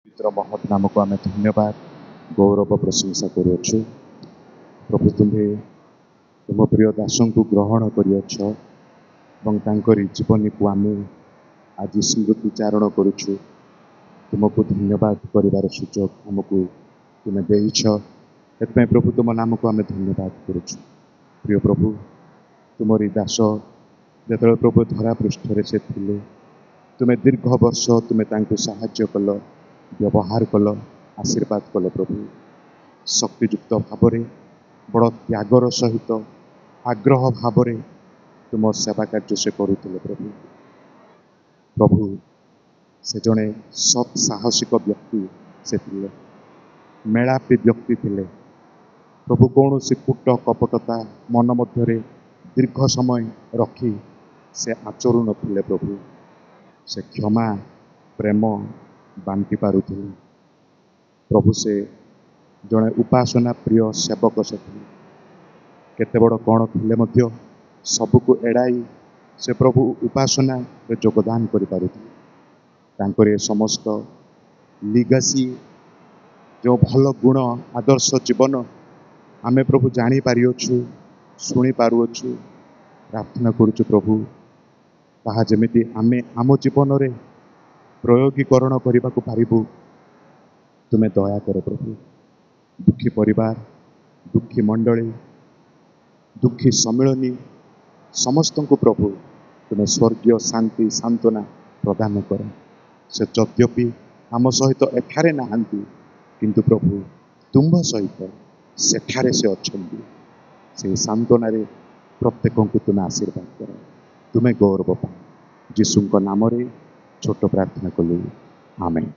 पवित्र महत् नाम को आम धन्यवाद गौरव प्रशंसा करुछु। प्रभु तुम्हें तुम प्रिय दास को ग्रहण कर जीवनी को आम आज स्मृतिचारण करुछु। तुमको धन्यवाद कर सुजोग आमको तुम्हें देछ। एथपाई प्रभु तुम नाम को आम धन्यवाद करुछु। प्रिय प्रभु तुमरी दास जो प्रभु धरा पृष्ठ से थिले तुम्हें दीर्घ वर्ष तुम्हें साहाय्य कल व्यवहार कल आशीर्वाद कल। प्रभु शक्तियुक्त भाव बड़ त्यागर सहित आग्रह भाव तुम सेवा कार्य से करुले। प्रभु प्रभु से जड़े सत् साहसिक व्यक्ति से थिले, मेलापी व्यक्ति थिले। प्रभु कौन सी कूट कपटता मन मध्य दीर्घ समय रखी से आचरु नथिले। प्रभु से क्षमा प्रेम बांटी पारुथिले। प्रभु से जड़े उपासना प्रिय सेवक से थिले। केते बड़ कौन थिले मध्य सबको एड़ाई से प्रभु उपासना योगदान करि पारुथिले। तांकर समस्त लिगासी जो भल गुण आदर्श जीवन आमे प्रभु जानी पारियोछु, सुनी पारुछु। प्रार्थना करुछु प्रभु ताहा जेमिति आमे आम जीवन रे प्रयोगीकरण करने को पारिबु तुम्हें दया कर। प्रभु दुखी परिवार, दुखी मंडली, दुखी सम्मिलनी समस्त को प्रभु तुम्हें स्वर्गीय शांति सांत्वना प्रदान कर। से यद्यपि आम सहित एठारे नहांती किंतु प्रभु तुम सहित सेठारे से अच्छी से सांत्वना रे प्रत्येक को तुम्हें आशीर्वाद कर। तुम्हें गौरव पा जीसु नाम रे छोट प्रार्थना कलु। आमेन।